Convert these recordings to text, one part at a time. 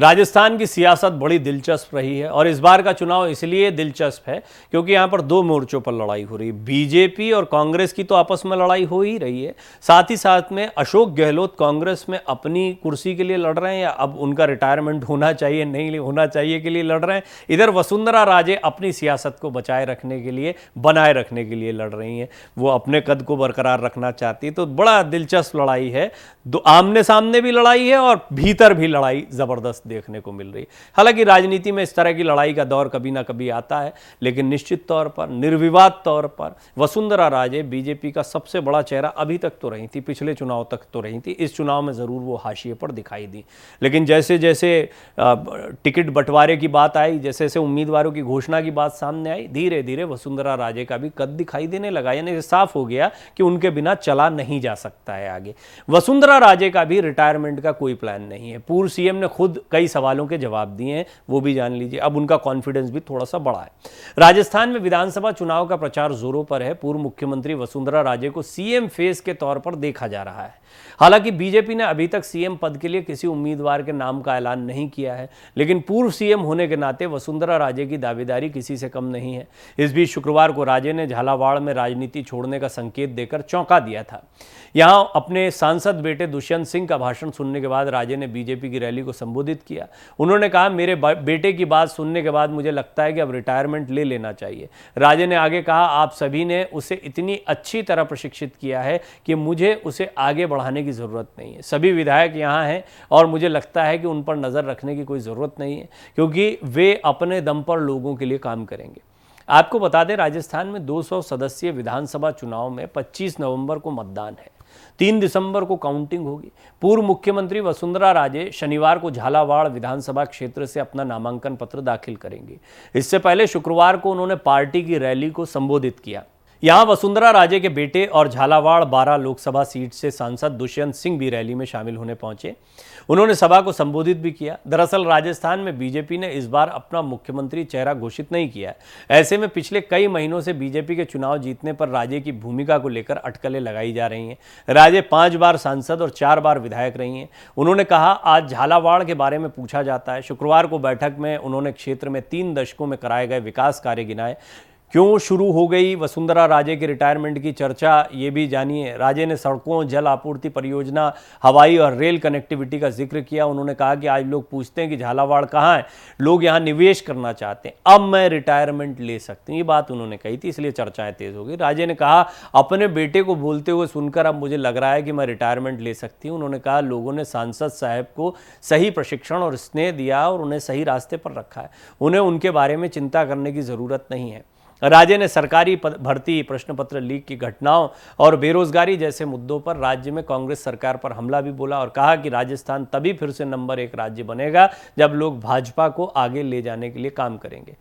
राजस्थान की सियासत बड़ी दिलचस्प रही है और इस बार का चुनाव इसलिए दिलचस्प है क्योंकि यहाँ पर दो मोर्चों पर लड़ाई हो रही है। बीजेपी और कांग्रेस की तो आपस में लड़ाई हो ही रही है, साथ ही साथ में अशोक गहलोत कांग्रेस में अपनी कुर्सी के लिए लड़ रहे हैं या अब उनका रिटायरमेंट होना चाहिए नहीं होना चाहिए के लिए लड़ रहे हैं। इधर वसुंधरा राजे अपनी सियासत को बचाए रखने के लिए, बनाए रखने के लिए लड़ रही हैं। वो अपने कद को बरकरार रखना चाहती है। तो बड़ा दिलचस्प लड़ाई है, दो आमने सामने भी लड़ाई है और भीतर भी लड़ाई जबरदस्त देखने को मिल रही है। हालांकि राजनीति में इस तरह की लड़ाई का दौर कभी ना कभी आता है, लेकिन निश्चित तौर पर, निर्विवाद तौर पर वसुंधरा राजे बीजेपी का सबसे बड़ा चेहरा अभी तक तो रही थी, पिछले चुनाव तक तो रही थी। इस चुनाव में जरूर वो हाशिए पर दिखाई दी, लेकिन जैसे जैसे टिकट बंटवारे की बात आई, जैसे जैसे उम्मीदवारों की घोषणा की बात सामने आई, धीरे धीरे वसुंधरा राजे का भी कद दिखाई देने लगा। यानी साफ हो गया कि उनके बिना चला नहीं जा सकता है आगे। वसुंधरा राजे का भी रिटायरमेंट का कोई प्लान नहीं है। पूर्व सीएम ने खुद कई सवालों के जवाब दिए हैं, वो भी जान लीजिए। अब उनका कॉन्फिडेंस भी थोड़ा सा बढ़ा है। राजस्थान में विधानसभा चुनाव का प्रचार जोरों पर है। पूर्व मुख्यमंत्री वसुंधरा राजे को सीएम फेस के तौर पर देखा जा रहा है। हालांकि बीजेपी ने अभी तक सीएम पद के लिए किसी उम्मीदवार के नाम का ऐलान नहीं किया है, लेकिन पूर्व सीएम होने के नाते वसुंधरा राजे की दावेदारी किसी से कम नहीं है। इस बीच शुक्रवार को राजे ने झालावाड़ में राजनीति छोड़ने का संकेत देकर चौंका दिया था। यहां अपने सांसद बेटे दुष्यंत सिंह का भाषण सुनने के बाद राजे ने बीजेपी की रैली को संबोधित किया। उन्होंने कहा, मेरे बेटे की बात सुनने के बाद मुझे लगता है कि अब रिटायरमेंट ले लेना चाहिए। राजे ने आगे कहा, आप सभी ने उसे इतनी अच्छी तरह प्रशिक्षित किया है कि मुझे उसे आगे बढ़ाने की ज़रूरत नहीं है। सभी विधायक यहाँ हैं और मुझे लगता है कि उन पर नज़र रखने की कोई ज़रूरत नहीं है, क्योंकि वे अपने दम पर लोगों के लिए काम करेंगे। आपको बता दें, राजस्थान में 200 सदस्यीय विधानसभा चुनाव में 25 नवंबर को मतदान है। 3 दिसंबर को काउंटिंग होगी। पूर्व मुख्यमंत्री वसुंधरा राजे शनिवार को झालावाड़ विधानसभा क्षेत्र से अपना नामांकन पत्र दाखिल करेंगी। इससे पहले शुक्रवार को उन्होंने पार्टी की रैली को संबोधित किया। यहां वसुंधरा राजे के बेटे और झालावाड़ 12 लोकसभा सीट से सांसद दुष्यंत सिंह भी रैली में शामिल होने पहुंचे। उन्होंने सभा को संबोधित भी किया। दरअसल राजस्थान में बीजेपी ने इस बार अपना मुख्यमंत्री चेहरा घोषित नहीं किया। ऐसे में पिछले कई महीनों से बीजेपी के चुनाव जीतने पर राजे की भूमिका को लेकर अटकलें लगाई जा रही हैं। राजे 5 बार सांसद और 4 बार विधायक रही हैं। उन्होंने कहा, आज झालावाड़ के बारे में पूछा जाता है। शुक्रवार को बैठक में उन्होंने क्षेत्र में 3 दशकों में कराए गए विकास कार्य गिनाए। क्यों शुरू हो गई वसुंधरा राजे के रिटायरमेंट की चर्चा, ये भी जानिए। राजे ने सड़कों, जल आपूर्ति परियोजना, हवाई और रेल कनेक्टिविटी का जिक्र किया। उन्होंने कहा कि आज लोग पूछते हैं कि झालावाड़ कहाँ है, लोग यहाँ निवेश करना चाहते हैं, अब मैं रिटायरमेंट ले सकती हूँ। ये बात उन्होंने कही थी, इसलिए चर्चाएं तेज हो गई। राजे ने कहा, अपने बेटे को बोलते हुए सुनकर अब मुझे लग रहा है कि मैं रिटायरमेंट ले सकती हूँ। उन्होंने कहा, लोगों ने सांसद साहब को सही प्रशिक्षण और स्नेह दिया और उन्हें सही रास्ते पर रखा है। उन्हें उनके बारे में चिंता करने की ज़रूरत नहीं है। राजे ने सरकारी भर्ती, प्रश्न पत्र लीक की घटनाओं और बेरोजगारी जैसे मुद्दों पर राज्य में कांग्रेस सरकार पर हमला भी बोला और कहा कि राजस्थान तभी फिर से नंबर 1 राज्य बनेगा जब लोग भाजपा को आगे ले जाने के लिए काम करेंगे।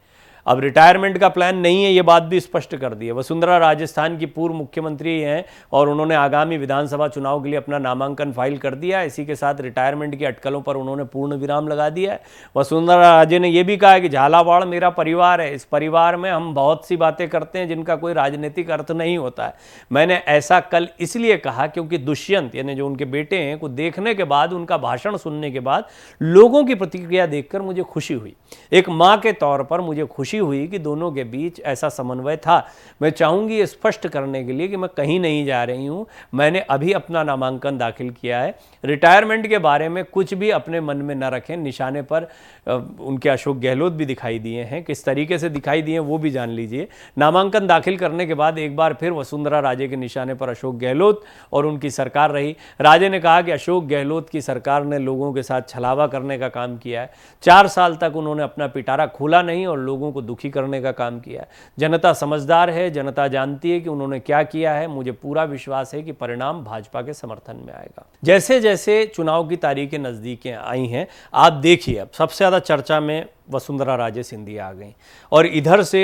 अब रिटायरमेंट का प्लान नहीं है, ये बात भी स्पष्ट कर दी है। वसुंधरा राजस्थान की पूर्व मुख्यमंत्री हैं और उन्होंने आगामी विधानसभा चुनाव के लिए अपना नामांकन फाइल कर दिया है। इसी के साथ रिटायरमेंट की अटकलों पर उन्होंने पूर्ण विराम लगा दिया है। वसुंधरा राजे ने यह भी कहा कि झालावाड़ मेरा परिवार है, इस परिवार में हम बहुत सी बातें करते हैं जिनका कोई राजनीतिक अर्थ नहीं होता है। मैंने ऐसा कल इसलिए कहा क्योंकि दुष्यंत, यानी जो उनके बेटे हैं, को देखने के बाद, उनका भाषण सुनने के बाद लोगों की प्रतिक्रिया देखकर मुझे खुशी हुई। एक माँ के तौर पर मुझे खुशी हुई कि दोनों के बीच ऐसा समन्वय था। मैं चाहूंगी ये स्पष्ट करने के लिए कि मैं कहीं नहीं जा रही हूं, मैंने अभी अपना नामांकन दाखिल किया है। रिटायरमेंट के बारे में कुछ भी अपने मन में न रखें। निशाने पर उनके अशोक गहलोत भी दिखाई दिए हैं, किस तरीके से दिखाई दिए वो भी जान लीजिए। नामांकन दाखिल करने के बाद एक बार फिर वसुंधरा राजे के निशाने पर अशोक गहलोत और उनकी सरकार रही। राजे ने कहा कि अशोक गहलोत की सरकार ने लोगों के साथ छलावा करने का काम किया है। 4 साल तक उन्होंने अपना पिटारा खोला नहीं और लोगों को दुखी करने का काम किया है। जनता समझदार है, जनता जानती है कि उन्होंने क्या किया है। मुझे पूरा विश्वास है कि परिणाम भाजपा के समर्थन में आएगा। जैसे जैसे चुनाव की तारीखें नजदीकें आई हैं, आप देखिए, अब सबसे ज्यादा चर्चा में वसुंधरा राजे सिंधिया आ गई और इधर से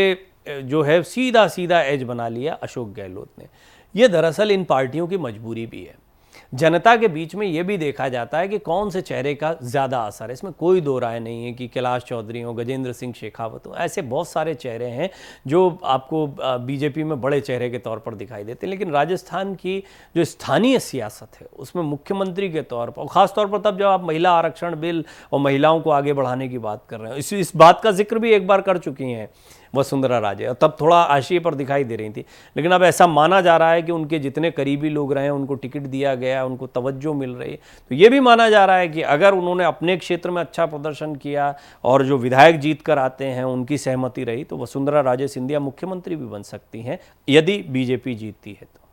जो है सीधा सीधा एज बना लिया अशोक गहलोत ने। यह दरअसल इन पार्टियों की मजबूरी भी है। जनता के बीच में ये भी देखा जाता है कि कौन से चेहरे का ज़्यादा असर है। इसमें कोई दो राय नहीं है कि कैलाश चौधरी हो, गजेंद्र सिंह शेखावत हो, ऐसे बहुत सारे चेहरे हैं जो आपको बीजेपी में बड़े चेहरे के तौर पर दिखाई देते हैं। लेकिन राजस्थान की जो स्थानीय सियासत है उसमें मुख्यमंत्री के तौर पर, और ख़ासतौर पर तब जब आप महिला आरक्षण बिल और महिलाओं को आगे बढ़ाने की बात कर रहे हैं, इस बात का जिक्र भी एक बार कर चुकी हैं वसुंधरा राजे, और तब थोड़ा हाशिए पर दिखाई दे रही थी। लेकिन अब ऐसा माना जा रहा है कि उनके जितने करीबी लोग रहे हैं उनको टिकट दिया गया, उनको तवज्जो मिल रही है। तो ये भी माना जा रहा है कि अगर उन्होंने अपने क्षेत्र में अच्छा प्रदर्शन किया और जो विधायक जीत कर आते हैं उनकी सहमति रही, तो वसुंधरा राजे सिंधिया मुख्यमंत्री भी बन सकती हैं यदि बीजेपी जीतती है तो।